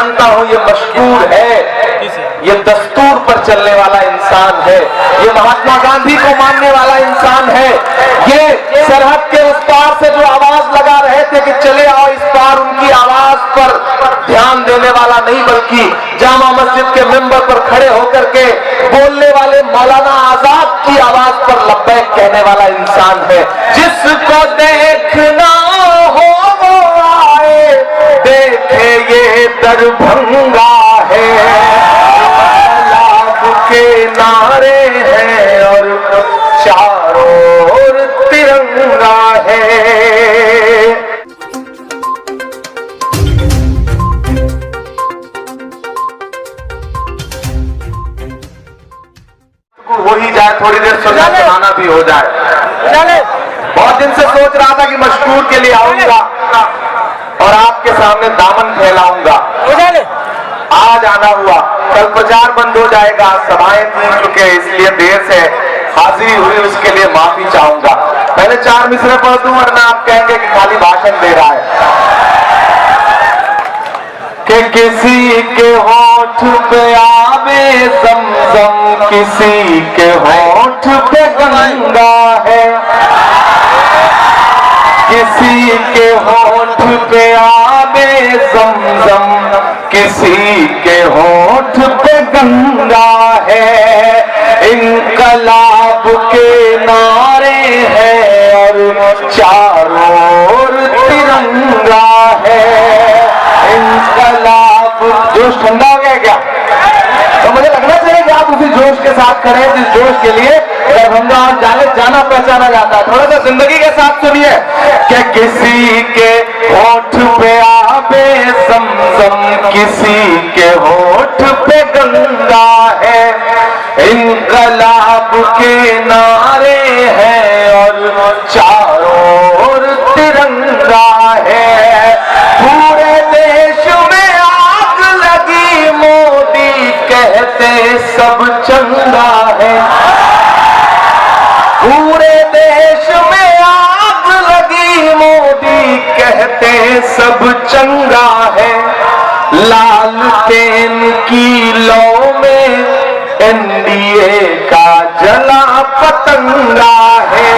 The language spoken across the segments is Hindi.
जानता हूँ ये मशहूर है, ये दस्तूर पर चलने वाला इंसान है, ये महात्मा गांधी को मानने वाला इंसान है, ये सरहद के उस पार से जो आवाज लगा रहे थे कि चले आओ इस पार, उनकी आवाज पर ध्यान देने वाला नहीं बल्कि जामा मस्जिद के मिंबर पर खड़े होकर के बोलने वाले मौलाना आजाद की आवाज पर लब्बैक कहने वाला इंसान है। जिसको देखना हो वो आए, देखे ये दरभंगा है, लाभ के नारे हैं और चारों ओर तिरंगा है। हो ही जाए, थोड़ी देर सुनाना भी हो जाए। बहुत दिन से सोच रहा था कि मशहूर के लिए आऊंगा और आपके सामने दामन फैलाऊंगा, आज आना हुआ। कल प्रचार बंद हो जाएगा, सभाएं थी चुके, इसलिए देर से हाजिरी हुई, उसके लिए माफी चाहूंगा। पहले 4 मिसरे पढ़ दूं वरना आप कहेंगे कि खाली भाषण दे रहा है। कि किसी के होठ पे आवे ज़मज़म, किसी के होठ पे गंगा है, किसी के होठ पे आवे ज़मज़म, किसी के होठ पे गंगा है। इनकलाब के नारे हैं और चारों ओर तिरंगा है। इनकलाब जोश ठंडा हो गया क्या? तो मुझे लगना चाहिए कि आप उसी जोश के साथ खड़े हैं जिस जोश के लिए दरभंगा जाना पहचाना जाता है। थोड़ा सा जिंदगी के साथ सुनिए कि किसी के होठ पे आवे ज़मज़म, किसी के होठ पे गंगा है। इनकलाब के नारे हैं और चारों ओर तिरंगा है। पूरे देश में आग लगी, मोदी कहते सब चंगा है। पूरे देश में आग लगी, मोदी कहते सब चंगा है। लालटेन की लौ में एनडीए का जला पतंगा है।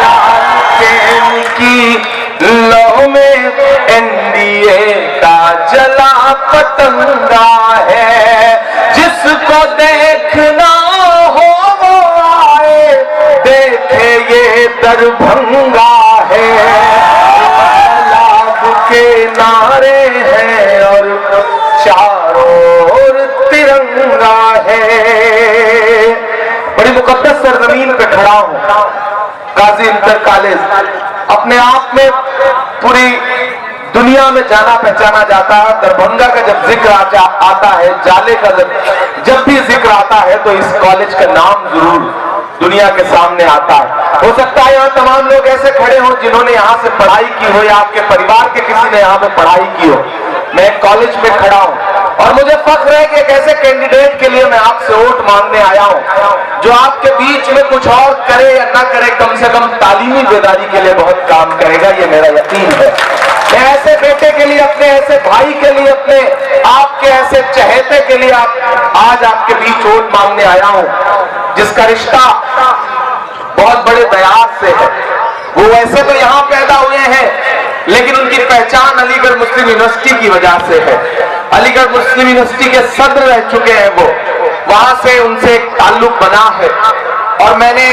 लालटेन की लौ में एनडीए का जला पतंगा है। जिसको देखना हो वो आए, देखे ये दरभंगा है। लाभ के नारे हैं और चारों ओर तिरंगा है। बड़ी मुकद्दस सरजमीन पे खड़ा हूं, गाजी इंटर कॉलेज अपने आप में पूरी दुनिया में जाना पहचाना जाता है। दरभंगा का जब जिक्र आता है, जाले का जब भी जिक्र आता है तो इस कॉलेज का नाम जरूर दुनिया के सामने आता है। हो सकता है यहाँ तमाम लोग ऐसे खड़े हों जिन्होंने यहाँ से पढ़ाई की हो या आपके परिवार के किसी ने यहाँ पे पढ़ाई की हो। मैं कॉलेज में खड़ा हूँ और मुझे फख्र है कि एक ऐसे कैंडिडेट के लिए मैं आपसे वोट मांगने आया हूँ जो आपके बीच में कुछ और करे या ना करे, कम से कम तालीमी बेदारी के लिए बहुत काम करेगा, ये मेरा यकीन है। मैं ऐसे बेटे के लिए, अपने ऐसे भाई के लिए, अपने आपके ऐसे चहेते के लिए आज आपके बीच वोट मांगने आया हूँ, जिसका रिश्ता बहुत बड़े दयाद से है। वो वैसे तो यहाँ पैदा हुए हैं लेकिन उनकी पहचान अलीगढ़ मुस्लिम यूनिवर्सिटी की वजह से है। अलीगढ़ मुस्लिम यूनिवर्सिटी के सदर रह चुके हैं वो, वहां से उनसे एक ताल्लुक बना है। और मैंने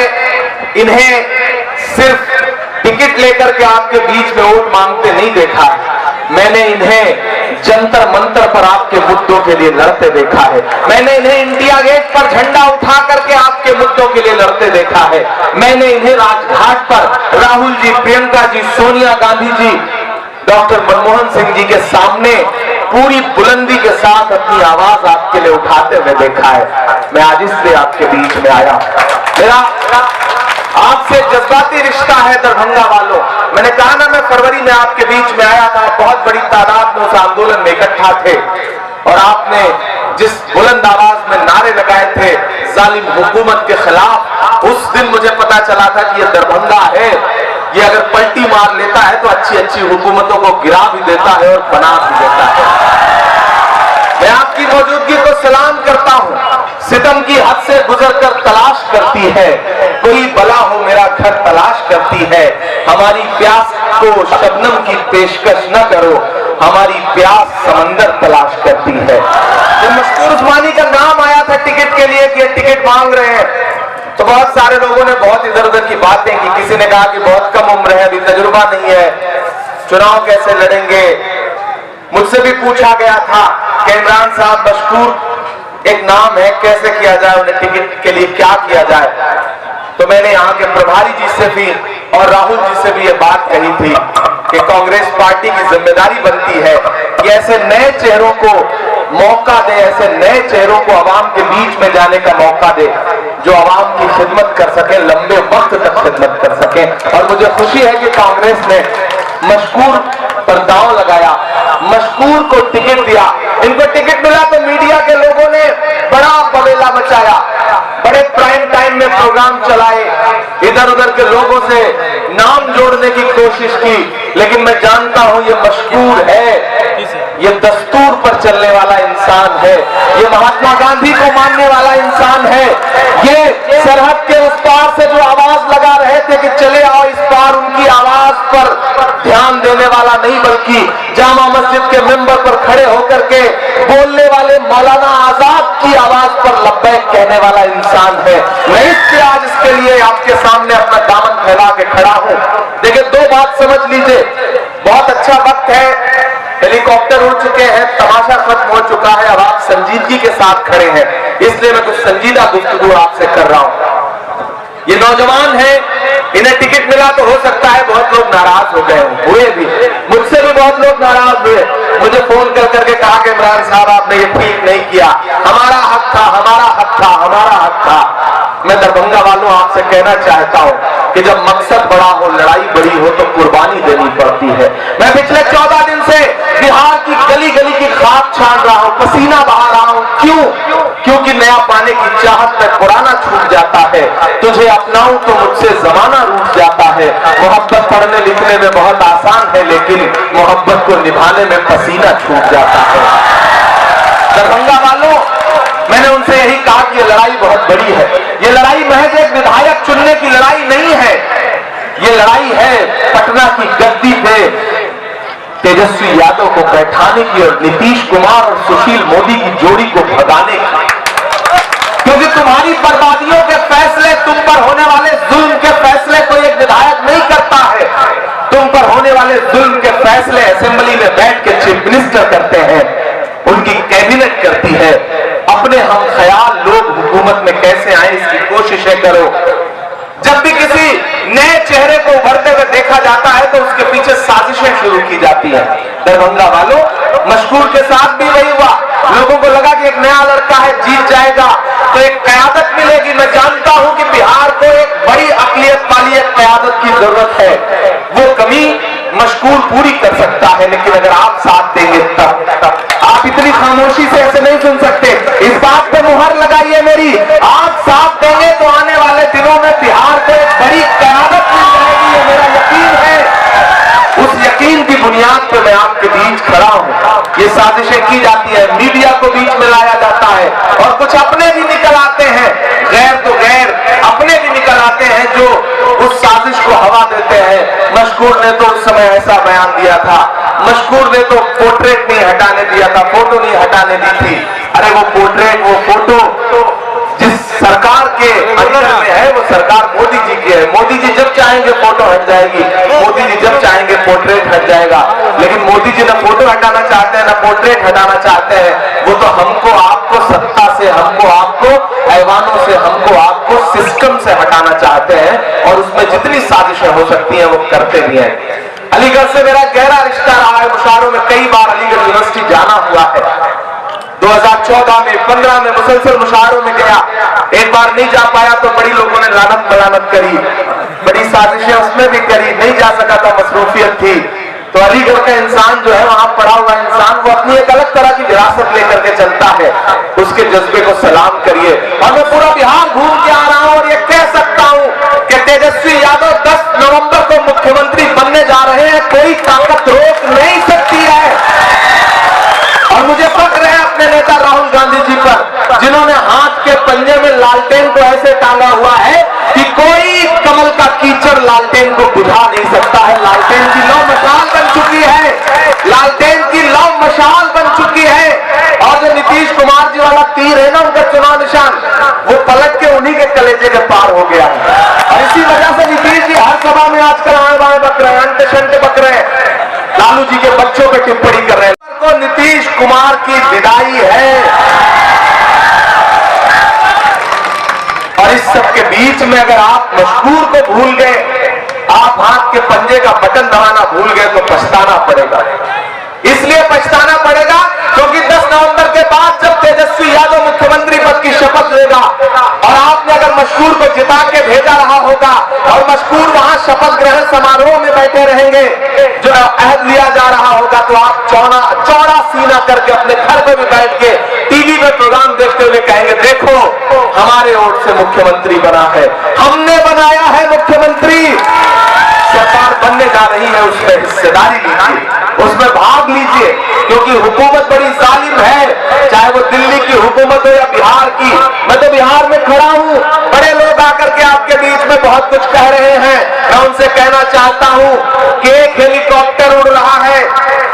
इन्हें सिर्फ टिकट लेकर के आपके बीच में वोट मांगते नहीं देखा, मैंने इन्हें जंतर मंतर पर आपके मुद्दों के लिए लड़ते देखा है। मैंने इन्हें इंडिया गेट पर झंडा उठा करके आपके मुद्दों के लिए लड़ते देखा है। मैंने इन्हें राजघाट पर राहुल जी, प्रियंका जी, सोनिया गांधी जी, डॉक्टर मनमोहन सिंह जी के सामने पूरी बुलंदी के साथ अपनी आवाज आपके लिए उठाते हुए देखा है। मैं आज इसलिए आपके बीच में आया। मेरा आपसे जज्बाती रिश्ता है दरभंगा वालों। मैंने कहा ना, मैं फरवरी में आपके बीच में आया था, बहुत बड़ी तादाद में उस आंदोलन में इकट्ठा थे और आपने जिस बुलंद आवाज में नारे लगाए थे जालिम हुकूमत के खिलाफ, उस दिन मुझे पता चला था कि ये दरभंगा है, ये अगर पलटी मार लेता है तो अच्छी अच्छी हुकूमतों को गिरा भी देता है और बना भी देता है। करती है, कोई बला हो मेरा घर तलाश करती है। हमारी प्यास को शबनम की पेशकश न करो, हमारी प्यास समंदर तलाश करती है। जब मशकूर उस्मानी का नाम आया था टिकट के लिए कि टिकट मांग रहे हैं, तो बहुत सारे लोगों ने बहुत इधर उधर की बातें की। किसी ने कहा कि बहुत कम उम्र है, अभी तजुर्बा नहीं है, चुनाव कैसे लड़ेंगे। मुझसे भी पूछा गया था कि इमरान साहब मशकूर एक नाम है, कैसे किया जाए, उन्हें टिकट के लिए क्या किया जाए। तो मैंने यहाँ के प्रभारी जी से भी और राहुल जी से भी ये बात कही थी कि कांग्रेस पार्टी की जिम्मेदारी बनती है कि ऐसे नए चेहरों को मौका दे, ऐसे नए चेहरों को आवाम के बीच में जाने का मौका दे जो आवाम की खिदमत कर सके, लंबे वक्त तक खिदमत कर सके। और मुझे खुशी है कि कांग्रेस ने मशकूर पर दांव लगाया, मशकूर को टिकट दिया। इनको टिकट मिला तो मीडिया के लोगों ने बड़ा बवेला मचाया, बड़े प्राइम टाइम में प्रोग्राम चलाए, इधर उधर के लोगों से नाम जोड़ने की कोशिश की। लेकिन मैं जानता हूं ये मशकूर है, ये दस्तूर पर चलने वाला इंसान है, ये महात्मा गांधी को मानने वाला इंसान है। ये सरहद के उस पार से जो आवाज लगा रहे थे कि चले आओ इस पार, उनकी आवाज पर ध्यान देने वाला नहीं, बल्कि जामा मस्जिद के मेंबर पर खड़े होकर के बोलने वाले मौलाना आजाद की आवाज पर लब्बैक कहने वाला इंसान है। मैं इसलिए आज इसके लिए आपके सामने अपना दामन फैला के खड़ा हूं। देखिए, दो बात समझ लीजिए, बहुत अच्छा वक्त है, हेलीकॉप्टर उड़ चुके हैं, तमाशा खत्म हो चुका है, अब आप संजीदगी के साथ खड़े हैं, इसलिए मैं कुछ संजीदा गुफ्तगू आपसे कर रहा हूं। ये नौजवान है, इन्हें टिकट मिला तो हो सकता है बहुत लोग नाराज हो गए हुए भी, मुझसे भी बहुत लोग नाराज हुए, मुझे फोन कर करके कहा कि इमरान साहब आपने ये ठीक नहीं किया, हमारा हक था, हमारा हक था, हमारा हक था। मैं दरभंगा वालों आपसे कहना चाहता हूं कि जब मकसद बड़ा हो, लड़ाई बड़ी हो, तो कुर्बानी देनी पड़ती है। मैं पिछले 14 दिन से बिहार की गली गली की खाक छान रहा हूं, पसीना बहा रहा हूं। क्यों? क्योंकि नया पाने की चाहत में पुराना छूट जाता है। तुझे अपनाऊं तो मुझसे जमाना रूठ जाता है। मोहब्बत पढ़ने लिखने में बहुत आसान है, लेकिन मोहब्बत को निभाने में पसीना छूट जाता है। दरभंगा वालों, मैंने उनसे यही कहा कि ये लड़ाई बहुत बड़ी है। ये लड़ाई महज एक विधायक चुनने की लड़ाई नहीं है, ये लड़ाई है पटना की गद्दी पे तेजस्वी यादव को बैठाने की और नीतीश कुमार और सुशील मोदी की जोड़ी को भगाने की। क्योंकि तुम्हारी बर्बादियों के फैसले, तुम पर होने वाले जुल्म के फैसले कोई एक विधायक नहीं करता है, तुम पर होने वाले जुल्म के फैसले असेंबली में बैठ के चीफ मिनिस्टर करते हैं, उनकी कैबिनेट करती है। अपने हम ख्याल लोग हुकूमत में कैसे आए, इसकी कोशिशें करो। जब भी किसी नए चेहरे को उभरते हुए देखा जाता है तो उसके पीछे साजिशें शुरू की जाती है। दरभंगा वालों, मशकूर के साथ भी वही हुआ। लोगों को लगा कि एक नया लड़का है, जीत जाएगा तो एक क़यादत मिलेगी। मैं जानता हूं कि बिहार को एक बड़ी अक़लियत वाली एक क़यादत की जरूरत है, वो कमी मशकूर पूरी कर सकता है, लेकिन अगर आप साथ देंगे तब। आप इतनी खामोशी से ऐसे नहीं सुन सकते, इस बात पे मुहर लगाइए मेरी। आप साथ देंगे तो आने वाले दिनों में बिहार को एक बड़ी क़यादत मिल जाएगी, ये मेरा यकीन है। उस यकीन की बुनियाद पर मैं आपके बीच खड़ा हूं। ये साजिशें की जाती है, मीडिया को बीच में लाया जाता है और कुछ अपने भी निकल आते हैं, गैर तो गैर अपने भी निकल आते हैं जो उस साजिश को हवा देते हैं। मशकूर ने तो उस समय ऐसा बयान दिया था, मशकूर ने तो पोर्ट्रेट नहीं हटाने दिया था, फोटो नहीं हटाने दी थी। अरे वो पोर्ट्रेट, वो फोटो जिस सरकार के अंदर में है, वो सरकार मोदी जी की है। मोदी जी जब चाहेंगे फोटो हट जाएगी, मोदी जी जब चाहेंगे पोर्ट्रेट हट जाएगा। लेकिन मोदी जी ना फोटो हटाना चाहते हैं, ना पोर्ट्रेट हटाना चाहते हैं। वो तो हमको आपको सत्ता से, हमको आपको ऐवानों से, हमको आपको सिस्टम से हटाना चाहते हैं, और उसमें जितनी साजिशें हो सकती हैं वो करते भी हैं। अलीगढ़ से मेरा गहरा रिश्ता रहा है, मुशारों में कई बार अलीगढ़ यूनिवर्सिटी जाना हुआ है। 2014 में 15 में मुसलसल मुशारों में गया, एक बार नहीं जा पाया तो बड़ी लोगों ने लानत मलानत करी, बड़ी साजिशें उसमें भी करी, नहीं जा सका था, मसरूफियत थी। तो अलीगढ़ का इंसान जो है, वहां पढ़ा हुआ इंसान, वो अपनी एक अलग तरह की विरासत लेकर के चलता है, उसके जज्बे को सलाम करिए। और मैं पूरा बिहार घूम के आ रहा हूं और ये कह सकता हूं कि तेजस्वी यादव 10 नवंबर को मुख्यमंत्री बनने जा रहे हैं, कोई ताकत रोक नहीं सकती है। और मुझे फख्र है अपने नेता राहुल गांधी जी पर, जिन्होंने हाथ के पंजे में लालटेन को ऐसे टांगा हुआ है कि कोई कमल का कीचड़ लालटेन को बुझा नहीं सकता है। लालटेन की लौ मशाल बन चुकी है, लालटेन की लौ मशाल बन चुकी है। और जो नीतीश कुमार जी वाला तीर है ना, उनका चुनाव निशान, वो पलट के उन्हीं के कलेजे के पार हो गया है। और इसी वजह से नीतीश जी हर सभा में आजकल आए बाएं बक रहे हैं, अंटे शंटे बक रहे हैं, लालू जी के बच्चों पे टिप्पणी कर रहे हैं। तो नीतीश कुमार की विदाई है। और इस सब के बीच में अगर आप मशहूर को भूल गए, आप हाथ के पंजे का बटन दबाना भूल गए, तो पछताना पड़ेगा। इसलिए पछताना पड़ेगा क्योंकि 10 नवंबर के बाद जब तेजस्वी यादव मुख्यमंत्री पद की शपथ लेगा और आपने अगर मशहूर को जिता के भेजा रहा होगा और मशहूर वहां शपथ ग्रहण समारोह में बैठे रहेंगे, जो अहद लिया जा रहा होगा, तो आप चौड़ा सीना करके अपने घर पे भी बैठ के टीवी में प्रोग्राम देखते हुए कहेंगे, देखो हमारे वोट से मुख्यमंत्री बना है, हमने बनाया है मुख्यमंत्री। सरकार बनने जा रही है, उसमें हिस्सेदारी लीजिए, उसमें भाग लीजिए, क्योंकि हुकूमत बड़ी जालिम है, चाहे वो दिल्ली की हुकूमत हो या बिहार की। मैं तो बिहार में खड़ा हूं, बड़े लोग आकर के आपके बीच में बहुत कुछ कह रहे हैं। मैं उनसे कहना चाहता हूं कि एक हेलीकॉप्टर उड़ रहा है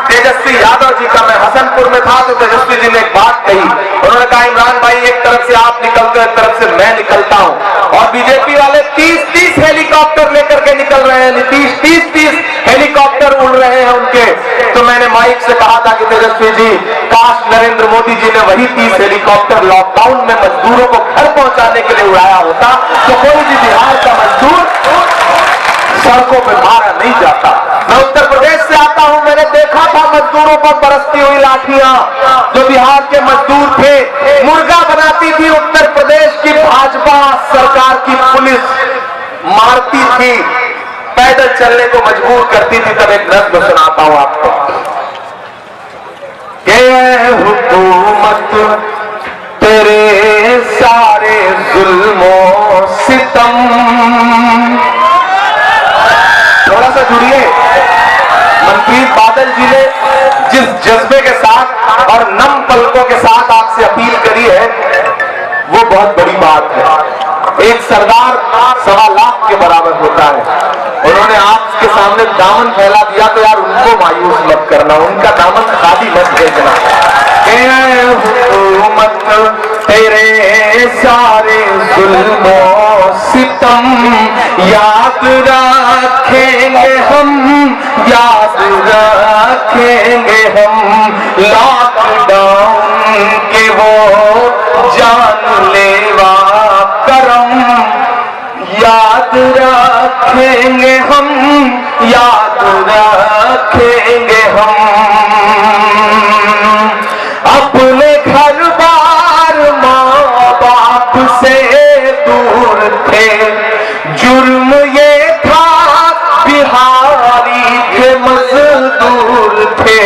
तेजस्वी यादव जी का। मैं हसनपुर में था तो तेजस्वी जी ने एक बात कही, उन्होंने कहा, इमरान भाई एक तरफ से आप निकलते हो, एक तरफ से मैं निकलता हूं, और बीजेपी वाले 30-30 हेलीकॉप्टर लेकर के निकल रहे हैं, नीतीश 30-30 हेलीकॉप्टर उड़ रहे हैं उनके। तो मैंने माइक से कहा था कि तेजस्वी जी, काश नरेंद्र मोदी जी ने वही 30 हेलीकॉप्टर लॉकडाउन में मजदूरों को घर पहुंचाने के लिए उड़ाया होता तो कोई भी बिहार का मजदूर सड़कों पर मारा नहीं जाता। मैं उत्तर प्रदेश से आता हूं, मैंने देखा था मजदूरों पर बरसती हुई लाठियां। जो बिहार के मजदूर थे, मुर्गा बनाती थी उत्तर प्रदेश की भाजपा सरकार की पुलिस, मारती थी, पैदल चलने को मजबूर करती थी। तब एक नज़्म सुनाता हूं आपको। ये हुकूमत तेरे सारे जुल्मों सितम, थोड़ा सा जुड़िए। मनप्रीत बादल जी ने जिस जज्बे के साथ और नम पलकों के साथ आपसे अपील करी है, वो बहुत बड़ी बात है। एक सरदार 1.25 लाख के बराबर होता है। उन्होंने आपके सामने दामन फैला दिया तो यार उनको मायूस मत करना, उनका दामन खाली मत भेजना। हुकूमत तेरे सारे जुल्मों सितम याद रखेंगे हम, याद रखेंगे हम, लॉकडाउन के वो जानलेवा करम याद रखेंगे हम, याद रखेंगे हम। अपने घर बार माँ बाप से दूर थे, जुर्म ये था बिहारी के मजदूर थे।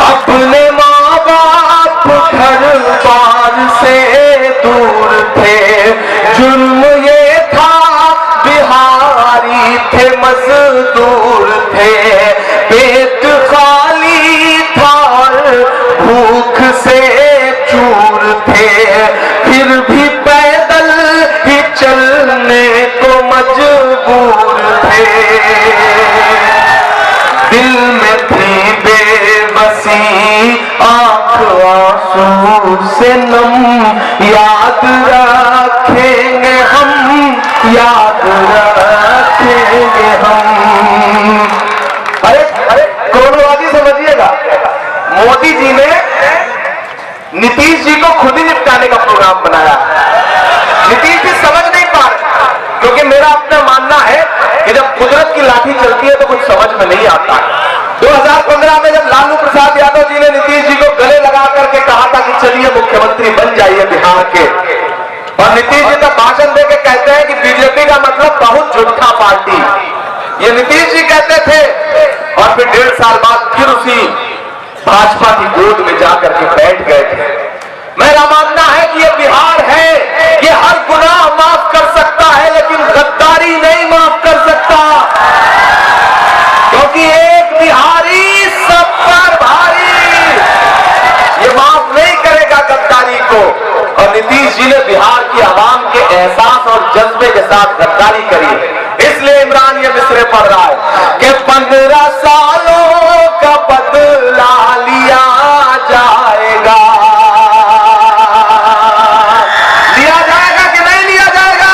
अपने माँ बाप घर बार से दूर थे, जुर्म ये था बिहारी थे मजदूर थे। पेट खाली था भूख से चूर थे, फिर भी पैदल ही चलने को मजबूर थे। दिल में थी बेबसी आंख आंसू से नम, याद रखेंगे हम, याद रखेंगे हम। अरे क्रोनोलॉजी समझिएगा, मोदी जी ने नीतीश जी को खुद ही निपटाने का प्रोग्राम बनाया। नीतीश जी समझ नहीं पा रहे, क्योंकि मेरा अपना मानना है कि जब कुदरत की लाठी चलती है तो कुछ समझ में नहीं आता। 2015 में जब लालू प्रसाद यादव जी ने नीतीश जी को गले लगा करके कहा था कि चलिए मुख्यमंत्री बन जाइए बिहार के, और नीतीश जी का भाषण दे के कहते हैं कि बीजेपी का मतलब बहुत झूठा पार्टी, ये नीतीश जी कहते थे, और फिर 1.5 साल बाद फिर उसी भाजपा की गोद में जाकर के बैठ गए थे। मेरा मानना है कि ये बिहार है, ये हर गुनाह माफ कर सकता है, लेकिन गद्दारी नहीं माफ कर सकता, क्योंकि एक बिहारी सब पर भारी साथ गद्दारी करी, इसलिए इमरान ये मिसरे पढ़ रहा है कि 15 सालों का बदला लिया जाएगा। लिया जाएगा कि नहीं लिया जाएगा?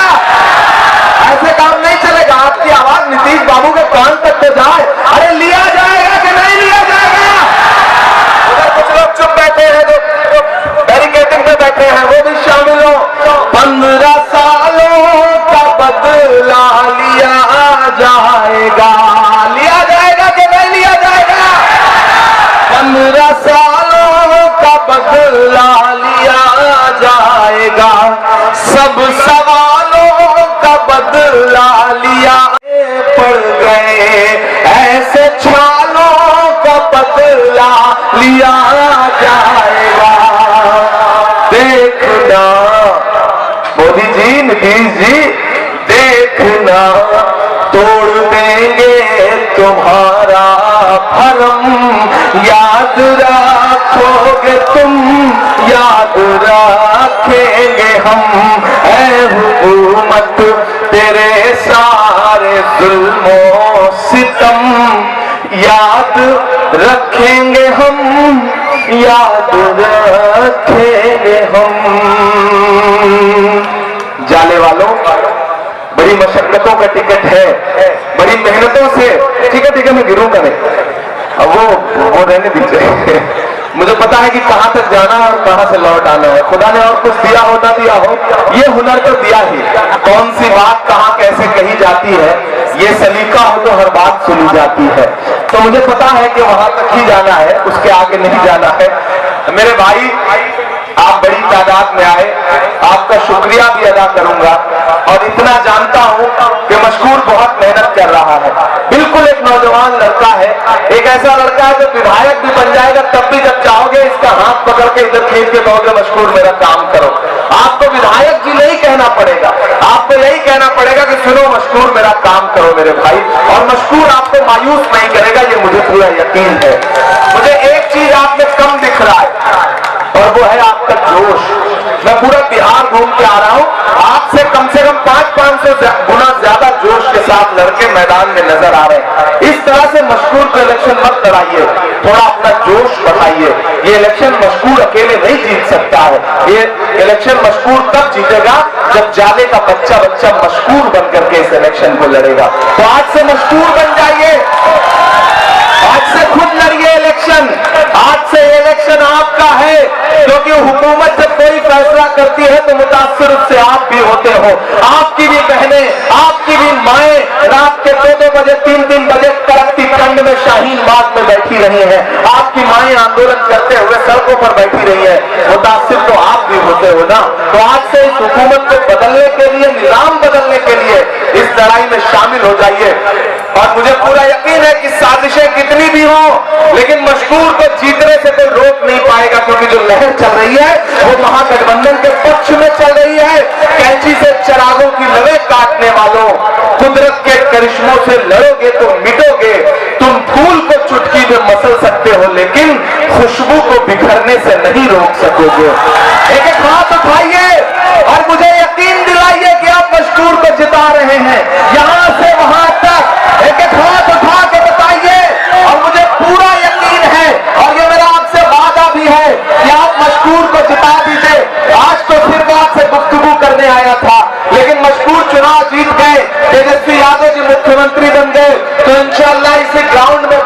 ऐसे काम नहीं चलेगा। आपकी आवाज नीतीश बाबू के कान तक तो जाए, अरे लिया जाएगा कि नहीं लिया जाएगा? उधर कुछ लोग चुप बैठे हैं, तो बैरिकेडिंग में बैठे हैं, वो भी शामिल हो। 15 सालों का बदला लिया जाएगा। लिया जाएगा कि नहीं लिया जाएगा? 15 सालों का बदला लिया जाएगा। सब सवालों का बदला लिया पड़ गए, ऐसे छालों का बदला लिया जाएगा। देखना मोदी जी, नीतीश जी, देखना तोड़ देंगे तुम्हारा भरम, याद रखोगे तुम, याद रखेंगे हम। ऐ हुकूमत तेरे सारे जुल्मों सितम, याद रखेंगे हम, याद रखेंगे हम। जाने वालों, बड़ी मशक्कतों का टिकट है, बड़ी मेहनतों से, ठीक है मैं गिरूंगा नहीं, अब वो रहने दीजिए। मुझे पता है कि कहां तक जाना है और कहां से लौट आना है। खुदा ने और कुछ दिया हो ना दिया हो, ये हुनर तो दिया ही। कौन सी बात कहां कैसे कही जाती है, ये सलीका हो तो हर बात सुनी जाती है। तो मुझे पता है कि वहां तक ही जाना है, उसके आगे नहीं जाना है। मेरे भाई, आप बड़ी तादाद में आए, आपका शुक्रिया भी अदा करूंगा। और इतना जानता हूं कि मशकूर बहुत मेहनत कर रहा है। बिल्कुल एक नौजवान लड़का है, एक ऐसा लड़का है जो विधायक भी बन जाएगा, तब भी जब चाहोगे इसका हाथ पकड़ के इधर खींच के कहोगे मशकूर मेरा काम करो। आपको विधायक जी नहीं कहना पड़ेगा, आपको यही कहना पड़ेगा कि सुनो मशकूर मेरा काम करो मेरे भाई। और मशकूर आपको मायूस नहीं करेगा, ये मुझे पूरा यकीन है। मुझे एक चीज आप में कम दिख रहा है और वो है आपका जोश। मैं पूरा बिहार घूम के आ रहा हूं, आपसे कम से कम 500 गुना ज्यादा जोश के साथ लड़के मैदान में नजर आ रहे हैं। इस तरह से मशकूर को इलेक्शन मत लड़ाइए, थोड़ा अपना जोश बढ़ाइए। ये इलेक्शन मशकूर अकेले नहीं जीत सकता है, ये इलेक्शन मशकूर तब जीतेगा जब जाले का बच्चा मशकूर बनकर के इस इलेक्शन को लड़ेगा। तो आज से मशकूर बन जाइए, आज से खुद लड़िए इलेक्शन। आज से इलेक्शन आपका है, क्योंकि हुकूमत जब कोई फैसला करती है तो मुतासिर उससे आप भी होते हो। आपकी भी बहनें, आपकी भी माएं रात के 2-2 बजे 3-3 बजे कड़कती ठंड में शाहीन बाग में बैठी रही हैं। आपकी माएं आंदोलन करते हुए सड़कों पर बैठी रही है, मुतासिर तो आप भी होते हो ना। तो आज से इस हुकूमत को बदलने के लिए, निजाम बदलने के लिए इस लड़ाई में शामिल हो जाइए। और मुझे पूरा यकीन है कि साजिशें कितनी भी हो, लेकिन मशकूर को जीतने से कोई रोक नहीं पाएगा, क्योंकि जो लहर चल रही है वो महागठबंधन के पक्ष में चल रही है। कैंची से चिरागों की लवे काटने वालों, कुदरत के करिश्मों से लड़ोगे तो मिटोगे। तुम फूल को चुटकी में मसल सकते हो, लेकिन खुशबू को बिखरने से नहीं रोक सकोगे। एक एक हाथ उठाइए और मुझे यकीन दिलाइए कि आप मशकूर को जिता रहे हैं। यहां से वहां तक एक एक हाथ उठा के बताइए, और मुझे पूरा यकीन है और ये मेरा आपसे वादा भी है कि आप मशकूर को जिता दीजिए। आज तो सिर्फ आपसे गुफ्तगू करने आया था, लेकिन मशकूर चुनाव जीत गए, तेजस्वी यादव जी मुख्यमंत्री बन गए, तो इंशाअल्लाह इसी ग्राउंड में